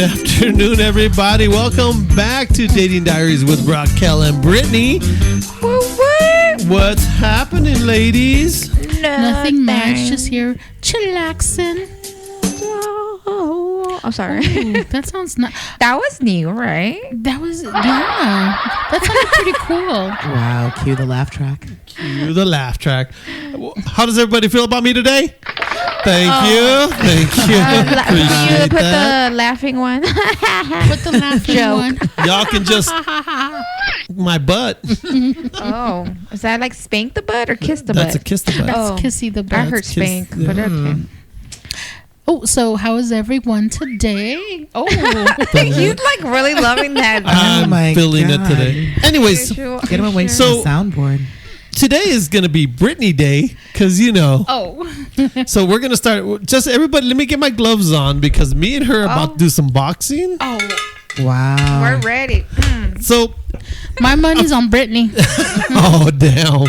afternoon, everybody. Welcome back to Dating Diaries with Raquel and Britney. What's happening, ladies? Nothing much. Just here chillaxing. Oh, I'm sorry. Ooh, that sounds not. That was new, right? That was That sounded pretty cool. Wow, cue the laugh track. Cue the laugh track. How does everybody feel about me today? Thank you. Appreciate you put that. the laughing one. Put the laughing Joke. one. Y'all can just my butt. Oh, is that like spank the butt or kiss the That's butt? a kiss the butt. That's Oh. kissy the I butt. heard kiss- spank, yeah. but okay. Oh, so how is everyone today? Oh, He's like really loving that. I'm my feeling God. it today. Anyways, Get him away from So- the soundboard. today is going to be Britney Day because, oh. So we're going to start. Just everybody, let me get my gloves on because me and her are about to do some boxing. Oh, Wow. We're ready. So, my money's on Britney. oh, damn.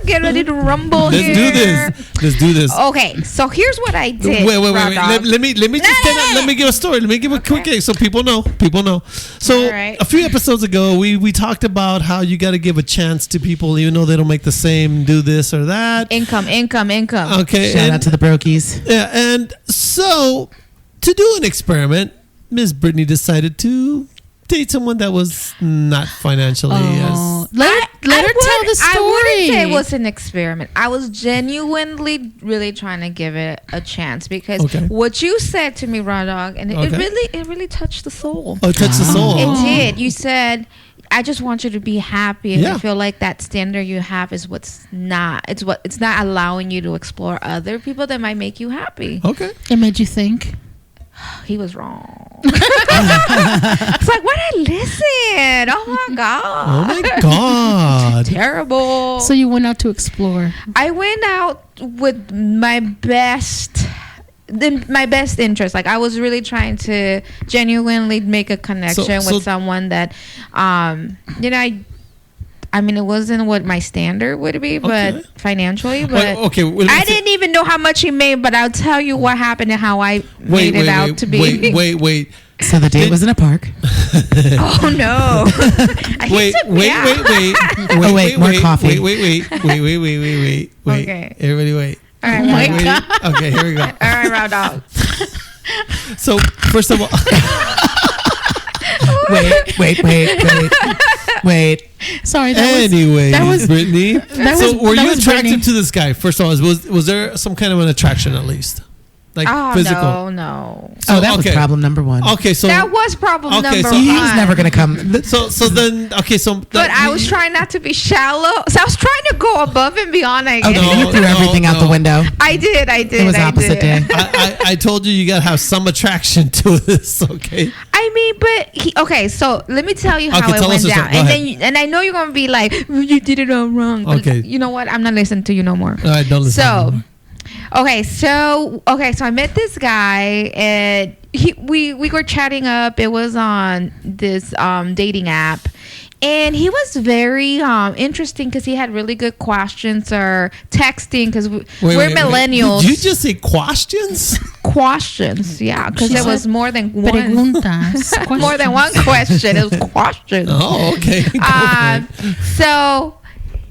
Get ready to rumble Let's here. do this. Let's do this. Okay, so here's what I did. Wait. Raw dog. Let me just let me give a story. Let me give a quick so people know. So All right. a few episodes ago, we talked about how you got to give a chance to people, even though they don't make the same, do this or that. Income. Okay. Shout out to the brokies. Yeah, and so to do an experiment, Miss Britney decided to date someone that was not financially Oh, let her tell the story. I wouldn't say it was an experiment. I was genuinely really trying to give it a chance because what you said to me, Raw Dog, and it really touched the soul. Oh, it touched the soul. It did. You said, I just want you to be happy, and Yeah. I feel like that standard you have is what's not. It's not allowing you to explore other people that might make you happy. Okay. It made you think. He was wrong. It's like, why did I listen? Oh my god. Oh my God. Terrible. So you went out to explore. I went out with my best interest. Like I was really trying to genuinely make a connection with someone that I mean, it wasn't what my standard would be, but financially. But I didn't even know how much he made. But I'll tell you what happened and how I made it out to be. Wait. So the date was in a park. Oh no! Wait. More coffee. Wait. Okay. Everybody wait. All right, Wait. Okay, here we go. all right, Raw Dog. So, first of all, Wait. Sorry. anyway, that was Britney. Were that you was attracted Britney. to this guy? First of all, was there some kind of an attraction at least? Like physical? No. So that was problem number one. Okay, so That was problem number so one. He was never going to come. So then, okay, so But I was trying not to be shallow, so I was trying to go above and beyond. I guess. Okay, you threw everything out the window. I did. It was opposite day. I told you gotta have some attraction to this, okay? I mean, but so let me tell you how Okay, it tell us went the story. down, Go and ahead. then I know you're gonna be like, you did it all wrong. But Okay. you know what? I'm not listening to you no more. All right, don't listen. So, so I met this guy, and we were chatting up. It was on this dating app. And he was very interesting because he had really good questions or texting because we're millennials. Did you just say questions? Questions, yeah, because it was more than one. Preguntas. More than one question. It was questions. Oh, okay. Go for it. So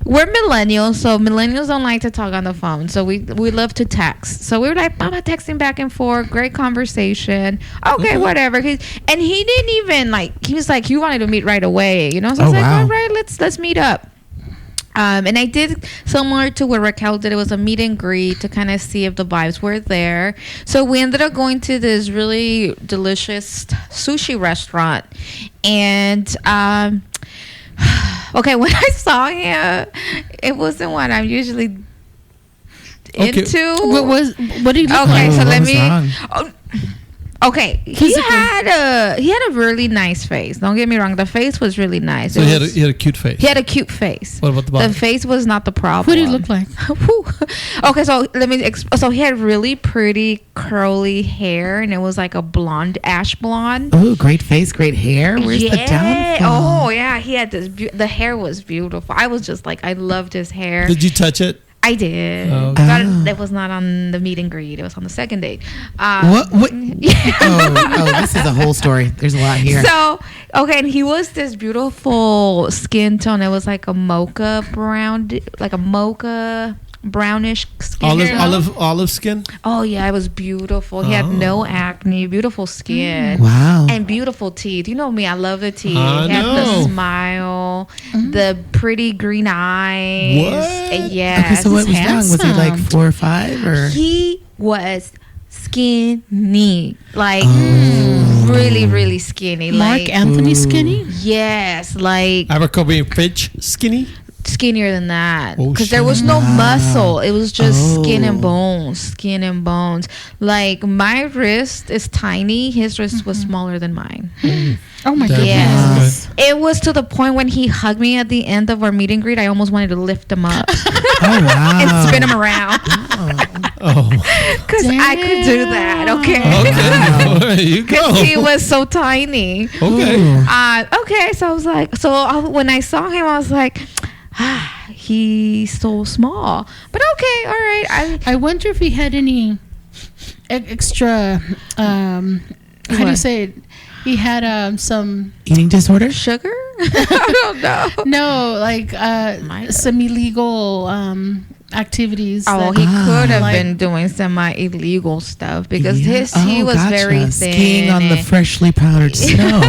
we're millennials, so millennials don't like to talk on the phone. So we love to text. So we were like, Mama, texting back and forth. Great conversation. Okay, whatever. And he didn't even he was like, you wanted to meet right away, you know? So I was like, all right, let's meet up. And I did similar to what Raquel did. It was a meet and greet to kind of see if the vibes were there. So we ended up going to this really delicious sushi restaurant. And okay, when I saw him, it wasn't what I'm usually into. What do you look Okay, like? so let was me. wrong? Okay, he had a really nice face. Don't get me wrong, the face was really nice. So he had a cute face. He had a cute face. What about the body? The face was not the problem. What do you look like? Okay, so let me. So he had really pretty curly hair, and it was like a blonde, ash blonde. Oh, great face, great hair. Where's the downfall? Oh yeah, he had this. The hair was beautiful. I was just like, I loved his hair. Did you touch it? I did. Okay. But it was not on the meet and greet. It was on the second date. What? This is a whole story. There's a lot here. So, okay, and he was this beautiful skin tone. It was like a mocha brown, like a mocha brownish skin tone. Olive skin. Oh yeah, it was beautiful. He had no acne, beautiful skin. Wow. And beautiful teeth. You know me, I love the teeth. I He had know. the smile, the pretty green eyes. What? Yes. Okay, so what was wrong? Was he like handsome. 4 or 5 or? He was skinny, like really, really skinny. Mark Like Anthony skinny? yes, like Abercrombie and Fitch skinny. skinnier than that Oh, because there was no shit. muscle. It was just skin and Oh. bones. Like my wrist is tiny. His wrist was smaller than mine. Oh my That Yes. was It was to the point when he hugged me at the end of our meet and greet, I almost wanted to lift him up Oh wow. and spin him around Oh, because I could do that. Okay. okay. There you go. He was so tiny. Okay. Okay, so I was like, when I saw him, I was like, he's so small. But okay, all right. I wonder if he had any extra, how do you What? say it? He had some, Eating disorder? Sugar? I don't know. no, like Might- some illegal activities. Oh, that- he could have like- been doing semi-illegal stuff because Yeah. he was gotcha. very thin. Skiing on the and- freshly powdered snow.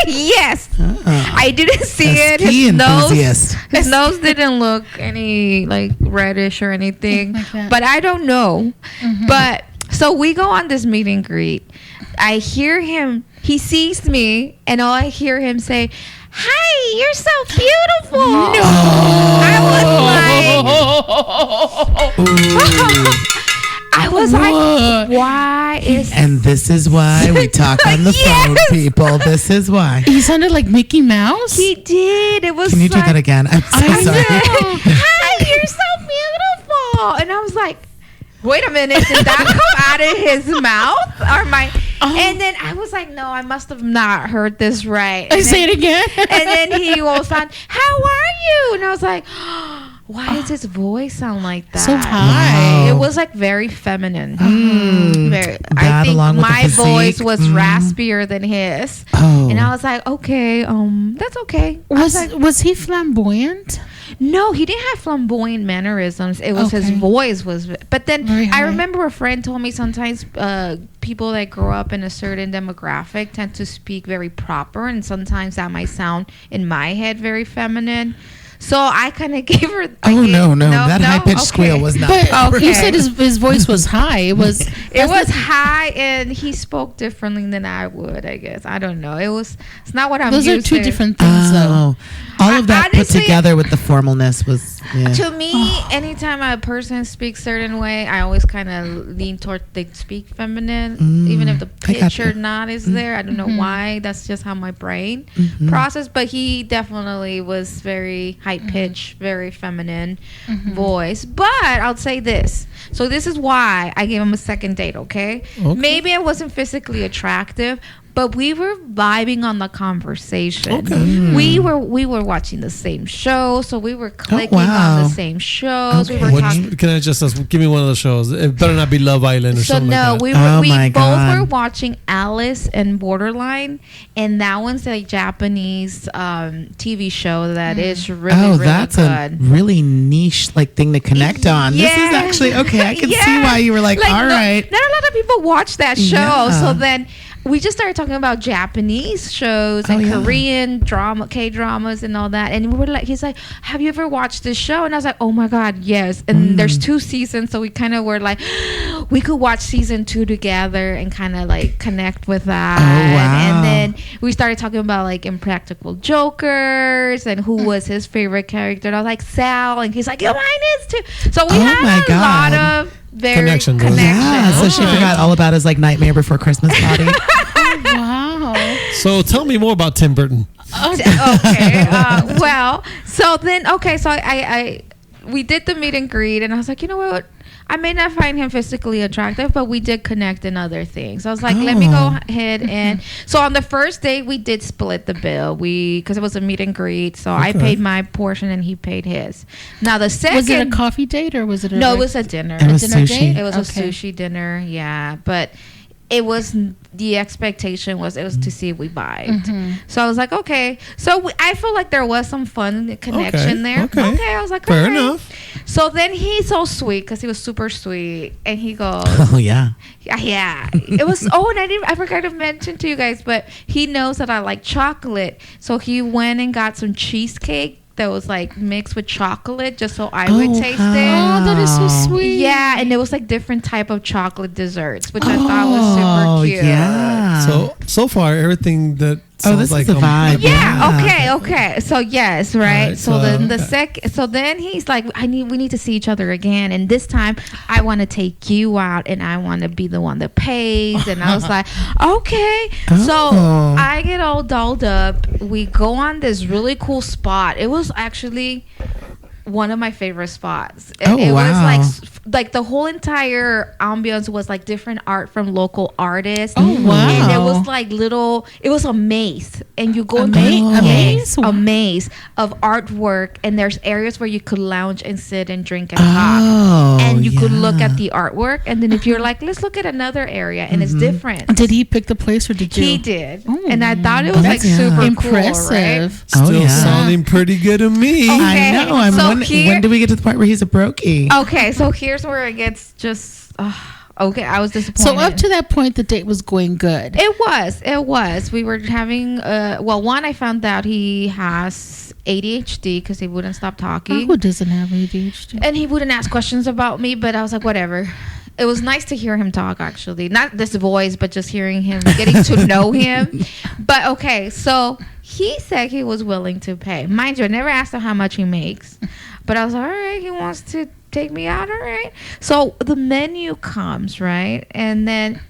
Yes, Uh-uh. I didn't see A it. ski enthusiast. His nose didn't look any like reddish or anything, Like that. but I don't know. But so we go on this meet and greet. I hear him. He sees me, and all I hear him say, "Hi, you're so beautiful." No, I was like, why is And this is why we talk on the phone, Yes. people. This is why. He sounded like Mickey Mouse. he did? It was. Can you do like, that again? I'm so I sorry. did. Hi, you're so beautiful. And I was like, wait a minute, did that come out of his mouth or my? And then I was like, no, I must have not heard this right. I And say then- it again. And then he goes on, how are you? And I was like, why does his voice sound like that? So high. It was like very feminine. Very, I That think along with the my voice physique. was raspier than his. Oh. And I was like, okay, that's okay. I was like, Was he flamboyant? no, he didn't have flamboyant mannerisms. It was his Okay. voice was. But then Very I high. remember a friend told me sometimes people that grow up in a certain demographic tend to speak very proper, and sometimes that might sound in my head very feminine. So I kind of gave her. Oh, no. That high-pitched Okay. squeal was not. But Okay. you said his voice was high. It was. It was high, and he spoke differently than I would. I guess I don't know. It's not what I'm. Those are used two to. different things, though. Oh, all of that Honestly- put together with the formalness was. Yeah. To me, anytime a person speaks certain way, I always kind of lean toward they speak feminine, even if the I got pitch or you. not is there. I don't know why. That's just how my brain process. But he definitely was very high pitched, very feminine voice. But I'll say this. So this is why I gave him a second date. Okay, maybe I wasn't physically attractive. But we were vibing on the conversation. Okay. We were watching the same show, so we were clicking wow. on the same shows. Okay. We were What, talking. can I just ask? Give me one of the shows. It better not be Love Island or So something no, like that. we Oh we my both God. were watching Alice and Borderline, and that one's a Japanese TV show that is really Oh, really that's good. a really niche like thing to connect on. This is Yeah. actually okay. I can see Yeah. why you were like, all no- right. Not a lot of people watch that show. Yeah. So then we just started talking about Japanese shows and Oh, yeah. Korean drama, K-dramas and all that. And we were like, he's like, have you ever watched this show? And I was like, oh my God, yes. And there's 2 seasons. So we kind of were like, we could watch season 2 together and kind of like connect with that. Oh, wow. And then we started talking about like Impractical Jokers and who was his favorite character. And I was like, Sal. And he's like, yeah, mine is too. So we Oh had my a God. lot of very Connection. Yeah, so she forgot all about his like Nightmare Before Christmas party. Wow. So tell me more about Tim Burton. Okay. Well, so then, okay, so I we did the meet and greet, and I was like, you know what? I may not find him physically attractive, but we did connect in other things. I was like, let me go ahead and. So on the first date, we did split the bill. Because it was a meet and greet, so I paid my portion and he paid his. Now the second. Was it a coffee date or was it? No, it was a dinner. It was dinner sushi. date? It was a sushi dinner. Yeah, but. It was the expectation was it was to see if we vibed. So I was like, okay. So I felt like there was some fun connection there. Okay, I was like, fair all right. enough. So then he's so sweet because he was super sweet, and he goes, Oh yeah. yeah. It was. And I forgot to mention to you guys, but he knows that I like chocolate, so he went and got some cheesecake that was like mixed with chocolate just so I would taste it. Oh, that is so sweet. Yeah, and it was like different type of chocolate desserts, which I thought was super cute. Yeah. So far, everything that sounds this like is a vibe. Yeah. Okay. So yes, right. Right, so then okay. So then he's like, we need to see each other again, and this time I want to take you out, and I want to be the one that pays. And I was like, okay. So I get all dolled up. We go on this really cool spot. It was actually one of my favorite spots. It was like the whole entire ambience was like different art from local artists. Oh wow! And it was like it was a maze, and you go a maze of artwork, and there's areas where you could lounge and sit and drink and talk, and you could look at the artwork, and then if you're like, let's look at another area, and it's different. Did he pick the place or did you? He did, and I thought it was like super impressive. Cool, right? Still sounding pretty good to me. Okay. I know. When do we get to the part where he's a brokey? Okay, so here's where it gets just okay. I was disappointed. So up to that point, the date was going good. It was. We were having one. I found out he has ADHD because he wouldn't stop talking. Who doesn't have ADHD? And he wouldn't ask questions about me, but I was like, whatever. It was nice to hear him talk, actually. Not this voice, but just hearing him, getting to know him. But okay, so he said he was willing to pay. Mind you, I never asked him how much he makes. But I was like, all right, he wants to take me out, all right. So the menu comes, right? And then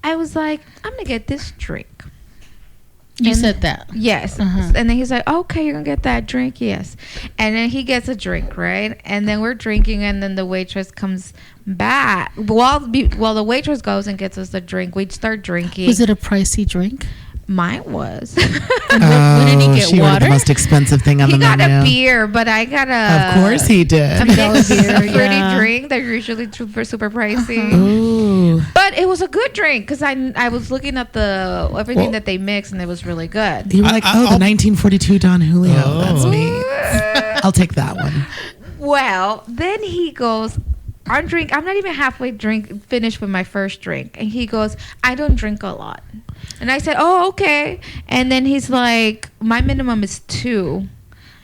I was like, I'm going to get this drink. You said that? Yes. And then he's like, okay, you're going to get that drink? Yes. And then he gets a drink, right? And then we're drinking, and then the waitress comes back. While the waitress goes and gets us the drink, we start drinking. Was it a pricey drink? Mine was. What did he get? She ordered Water? the most expensive thing on the menu. He got a beer, but I got Of course he did. a mixed beer, fruity drink. They're usually super pricey. Ooh. But it was a good drink because I was looking at everything that they mixed, and it was really good. You were like, the 1942 Don Julio. Oh. That's me. I'll take that one. Well, then he goes, I'm not even halfway finished with my first drink. And he goes, I don't drink a lot. And I said, oh, okay. And then he's like, my minimum is 2.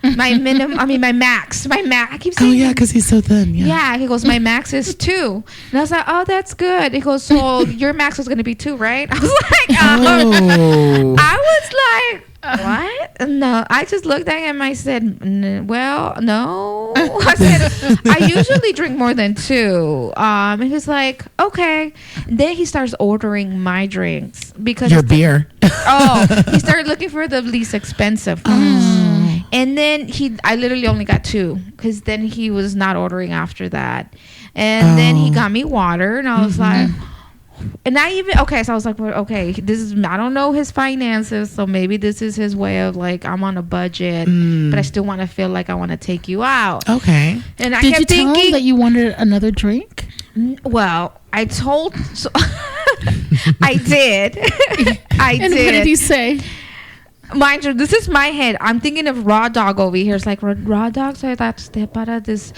My max. I keep saying. Oh, yeah, because he's so thin. Yeah. He goes, my max is 2. And I was like, oh, that's good. He goes, so your max was going to be 2, right? I was like, Oh. I was like, what? No, I just looked at him. I said, well, no. I said, I usually drink more than 2. And he's like, okay. Then he starts ordering my drinks because Your beer. he started looking for the least expensive ones. And then I literally only got 2 because then he was not ordering after that. And then he got me water, and I was like, and so I was like, well, okay, I don't know his finances, so maybe this is his way of like, I'm on a budget, but I still want to feel like I want to take you out. Okay. And I Did kept you tell thinking him that you wanted another drink? Well, I told, so I did. I And did. what did he say? Mind you, this is my head. I'm thinking of Raw Dog over here. It's like raw dogs are that step out of this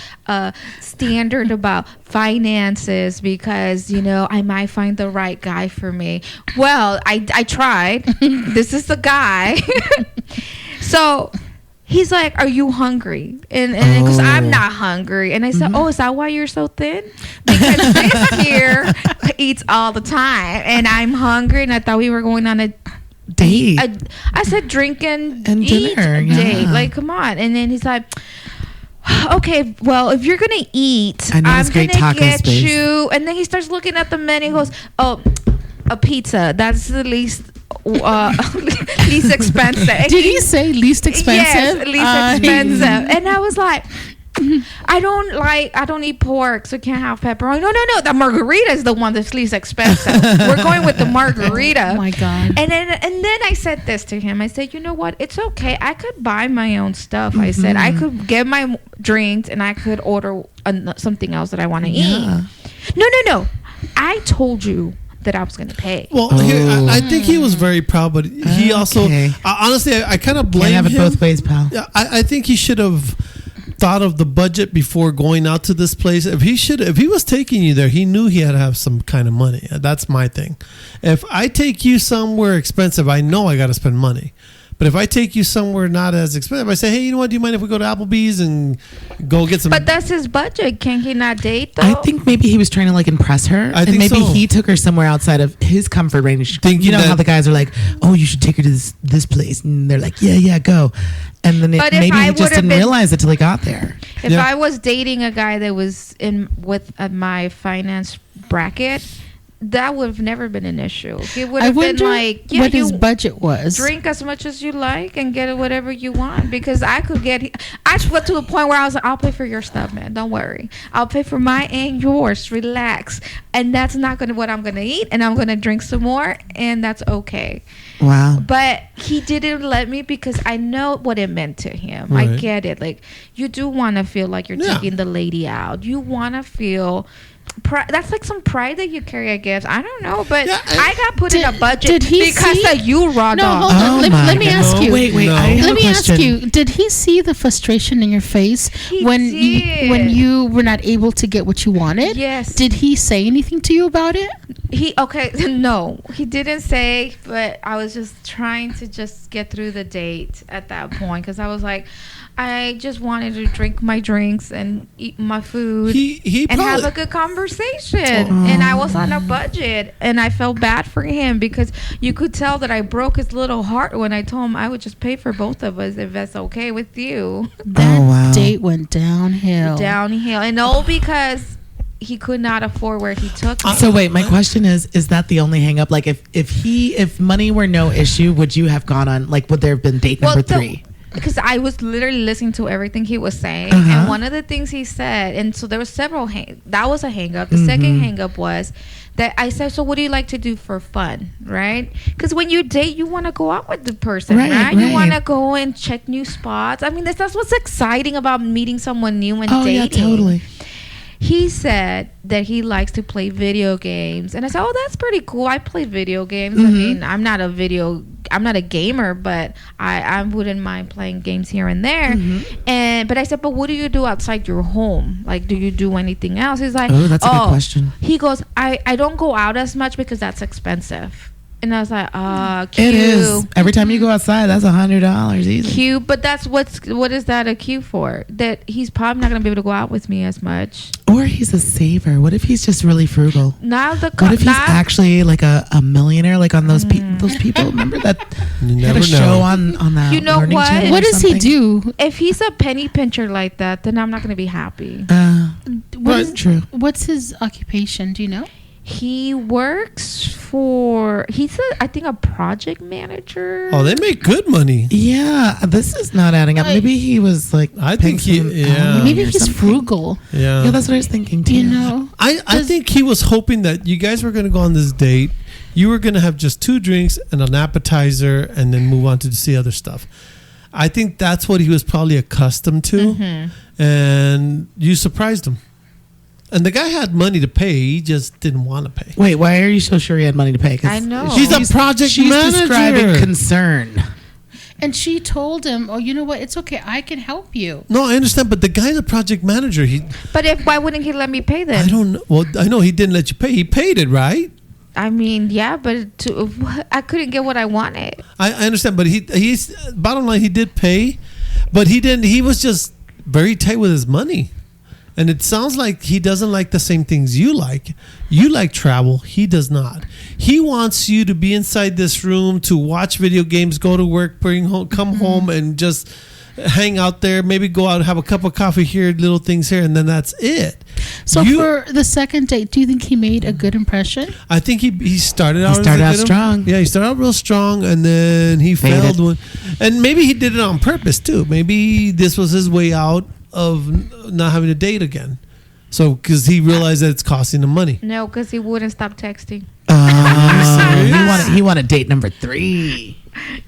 standard about finances because, I might find the right guy for me. Well, I tried. This is the guy. So he's like, are you hungry? And because I'm not hungry. And I said, is that why you're so thin? Because this here eats all the time. And I'm hungry. And I thought we were going on a date. I said drink and dinner, eat date. Like, come on. And then he's like, okay, well, if you're gonna eat, I'm gonna get you. And then he starts looking at the menu. He goes, oh, a pizza. That's the least least expensive. Did he say least expensive? Yes, least expensive. And I was like, I don't eat pork, so can't have pepperoni. No. The margarita is the one that's least expensive. We're going with the margarita. Oh my God. And then I said this to him. I said, you know what? It's okay. I could buy my own stuff. I said, I could get my drinks and I could order something else that I want to eat. No. I told you that I was going to pay. Well, I think he was very proud, but he also, honestly, I kind of blame him. Can't have it both ways, pal. Yeah, I think he should have thought of the budget before going out to this place. If he was taking you there, he knew he had to have some kind of money. That's my thing. If I take you somewhere expensive, I know I got to spend money. But if I take you somewhere not as expensive, I say, hey, you know what? Do you mind if we go to Applebee's and go get some? But that's his budget. Can he not date though? I think maybe he was trying to like impress her, and maybe he took her somewhere outside of his comfort range. You know how the guys are like, oh, you should take her to this place, and they're like, yeah, go. And then maybe he just didn't realize it till he got there. If I was dating a guy that was with my finance bracket, that would have never been an issue. He would have been like, what his budget was. Drink as much as you like and get whatever you want. Because I went to a point where I was like, I'll pay for your stuff, man. Don't worry. I'll pay for my and yours. Relax. And that's not what I'm going to eat. And I'm going to drink some more. And that's okay. Wow. But he didn't let me because I know what it meant to him. Right. I get it. Like, you do want to feel like you're taking the lady out. You want to feel... that's like some pride that you carry, I guess. I don't know, but I got put in a budget because of you, raw dog. Hold on. Let me ask you. Wait. No. Let me ask you. Did he see the frustration in your face when you were not able to get what you wanted? Yes. Did he say anything to you about it? No, he didn't say, but I was just trying to just get through the date at that point because I was like, I just wanted to drink my drinks and eat my food and have a good conversation. And I was on a budget, and I felt bad for him because you could tell that I broke his little heart when I told him I would just pay for both of us if that's okay with you. That date went downhill. And all because he could not afford where he took me. So wait, my question is that the only hang up? Like if money were no issue, would you have gone on, like, would there have been date number 3? Because I was literally listening to everything he was saying, and one of the things he said, and so there was several that was a hang up. The second hang up was that I said, so what do you like to do for fun, right? Because when you date, you want to go out with the person, right? You want to go and check new spots. I mean, that's what's exciting about meeting someone new and dating. Yeah, totally. He said that he likes to play video games, and I said, oh, that's pretty cool. I play video games. I mean, I'm not a gamer, but I wouldn't mind playing games here and there. But I said, but what do you do outside your home? Like, do you do anything else? He's like, oh, that's a good question. He goes, I don't go out as much because that's expensive. And I was like, cute. It is. Every time you go outside, that's $100 easy. Cute, but what is that a cue for? That he's probably not going to be able to go out with me as much. Or he's a saver. What if he's just really frugal? What if he's actually like a millionaire, like on those people? Remember that he had a show on that. You know what? What does he do? If he's a penny pincher like that, then I'm not going to be happy. True. What's his occupation? Do you know? He works I think a project manager. Oh, they make good money. Yeah, this is not adding up. Maybe he was like, maybe he's frugal. Yeah, that's what I was thinking too. You know, I think he was hoping that you guys were going to go on this date. You were going to have just 2 drinks and an appetizer, and then move on to see other stuff. I think that's what he was probably accustomed to, and you surprised him. And the guy had money to pay. He just didn't want to pay. Wait, why are you so sure he had money to pay? I know. She's a project manager. She's describing concern. And she told him, oh, you know what? It's okay. I can help you. No, I understand. But the guy's a project manager. But why wouldn't he let me pay then? I don't know. Well, I know he didn't let you pay. He paid it, right? I mean, yeah, but I couldn't get what I wanted. I understand. But he's bottom line, he did pay. But he didn't. He was just very tight with his money. And it sounds like he doesn't like the same things you like. You like travel. He does not. He wants you to be inside this room, to watch video games, go to work, come home, and just hang out there. Maybe go out and have a cup of coffee here, little things here, and then that's it. So for the second date, do you think he made a good impression? I think he started out strong. Yeah, he started out real strong, and then he failed one. And maybe he did it on purpose too. Maybe this was his way out. of not having to date again. So, because he realized that it's costing him money. No, because he wouldn't stop texting. He wanted date number 3.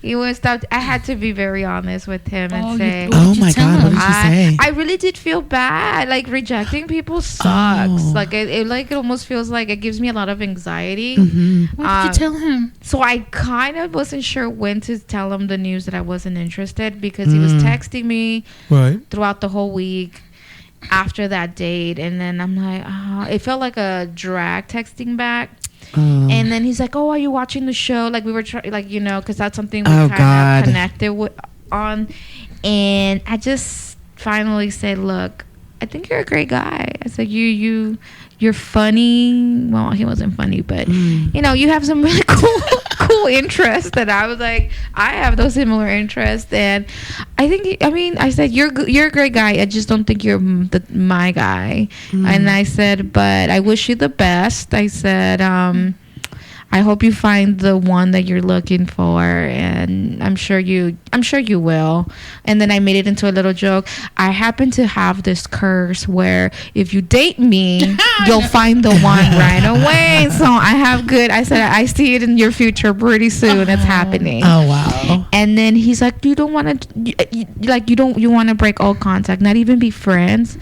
He wouldn't stop. I had to be very honest with him and say, "Oh my God, what did you say?" I really did feel bad. Like rejecting people sucks. Like it almost feels like it gives me a lot of anxiety. Mm-hmm. What did you tell him? So I kind of wasn't sure when to tell him the news that I wasn't interested, because he was texting me throughout the whole week after that date, and then I'm like, it felt like a drag texting back. And then he's like, "Oh, are you watching the show?" Like we were because that's something we kind of connected with on. And I just finally said, "Look, I think you're a great guy." I said, "You're funny." Well, he wasn't funny, but you have some really cool interests that I was like, I have those similar interests, and I think I said you're a great guy. I just don't think you're my guy. And I said, but I wish you the best. I said, I hope you find the one that you're looking for, and I'm sure you will. And then I made it into a little joke. I happen to have this curse where if you date me, you'll find the one right away. So I said, I see it in your future pretty soon. It's happening. Oh wow. And then he's like, you don't want to, you want to break all contact, not even be friends.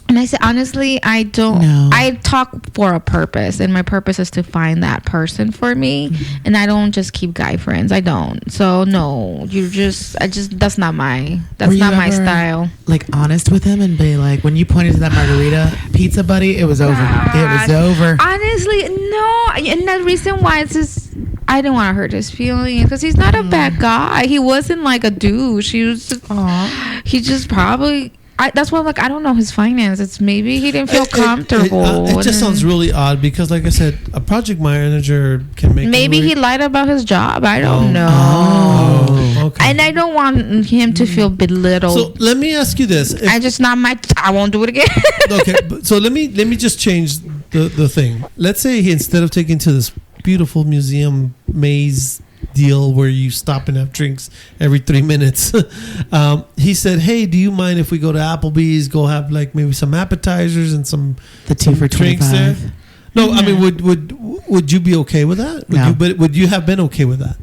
And I said, honestly, I don't. No. I talk for a purpose, and my purpose is to find that person for me. And I don't just keep guy friends. I don't. So no, that's not my style. Like honest with him and be like, when you pointed to that margarita pizza, buddy, it was over. It was over. Honestly, no. And the reason why is just, I didn't want to hurt his feelings, because he's not a bad guy. He wasn't like a douche. He was just, he just probably. That's why I'm like, I don't know his finances. Maybe he didn't feel comfortable. It just sounds really odd, because, like I said, a project manager can make. Maybe he lied about his job. I don't know. Okay. And I don't want him to feel belittled. So let me ask you this: I won't do it again. Okay, so let me just change the thing. Let's say instead of taking to this beautiful museum maze deal where you stop and have drinks every 3 minutes, he said, "Hey, do you mind if we go to Applebee's, go have like maybe some appetizers and some for drinks there?" No, I mean, would you be okay with that? Would you have been okay with that?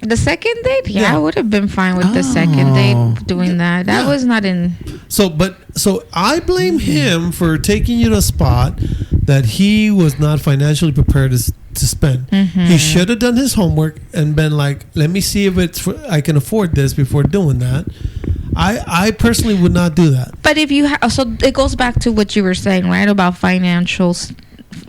The second date, I would have been fine with the second date doing that. That was not in. So I blame him for taking you to a spot that he was not financially prepared to spend. He should have done his homework and been like, let me see if I can afford this before doing that. I personally would not do that. But if you so it goes back to what you were saying, right, about finances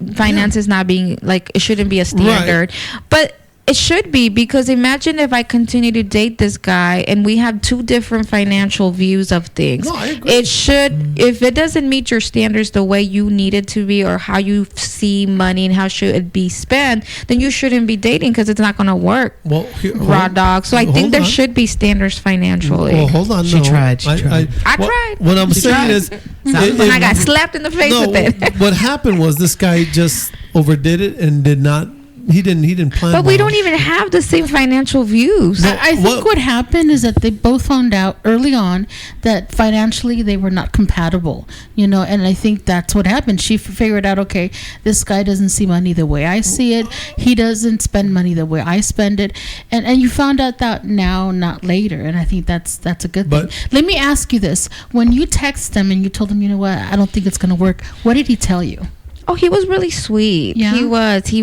not being like, it shouldn't be a standard, but it should be, because imagine if I continue to date this guy and we have two different financial views of things. No, I agree. It should, if it doesn't meet your standards the way you need it to be, or how you see money and how should it be spent, then you shouldn't be dating, because it's not going to work. Well, raw dog. So I think there should be standards financially. Well, hold on. She tried. I tried. What I'm saying is, I got slapped in the face with it. What happened was this guy just overdid it and did not. He didn't plan. But we don't even have the same financial views. I think what happened is that they both found out early on that financially they were not compatible, and I think that's what happened. She figured out, okay, this guy doesn't see money the way I see it. He doesn't spend money the way I spend it. And you found out that now, not later. And I think that's a good thing. Let me ask you this. When you text him and you told him, you know what, I don't think it's going to work, what did he tell you? Oh, he was really sweet. Yeah. He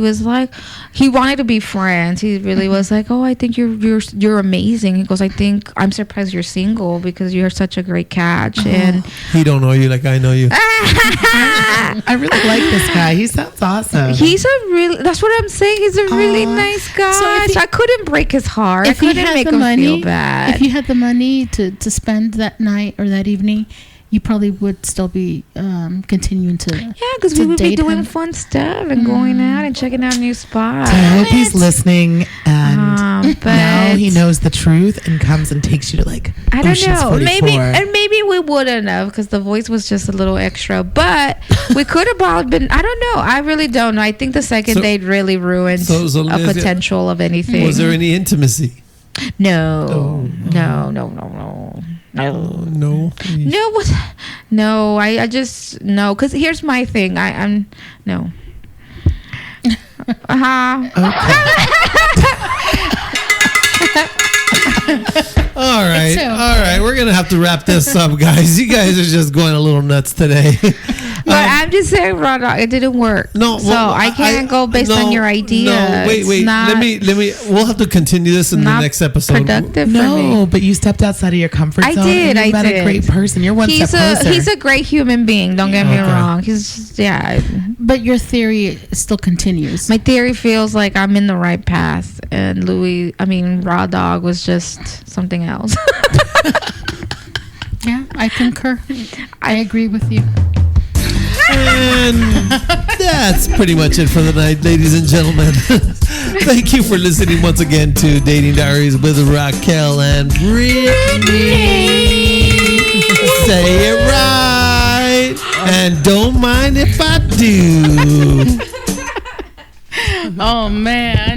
was like, he wanted to be friends. He really was like, oh, I think you're amazing. He goes, I'm surprised you're single, because you're such a great catch. And he don't know you like I know you. I really like this guy. He sounds awesome. That's what I'm saying. He's a really nice guy. So I couldn't break his heart. I couldn't make him feel bad. If you had the money to spend that night or that evening, you probably would still be continuing to. Yeah, because we would be doing fun stuff and going out and checking out new spots. I hope he's listening, and now he knows the truth and comes and takes you to like. I don't know. Maybe we wouldn't have, because the voice was just a little extra. But we could have all been. I don't know. I really don't know. I think the second date really ruined a potential of anything. Was there any intimacy? No. No. What? No, I just no. Because here's my thing. I'm no. All right. We're gonna have to wrap this up, guys. You guys are just going a little nuts today. But I'm just saying, Rod, it didn't work. No, so I can't go based on your idea. No, wait. Let me. We'll have to continue this in the next episode. But you stepped outside of your comfort zone. I did. You met a great person. You're one step closer. He's a great human being. Don't get me wrong. He's But your theory still continues. My theory feels like I'm in the right path, and Raw Dog was just something else. Yeah, I concur. I agree with you. And that's pretty much it for the night, ladies and gentlemen. Thank you for listening once again to Dating Diaries with Raquel and Britnknee. Say it right, and don't mind if I do. Oh, man.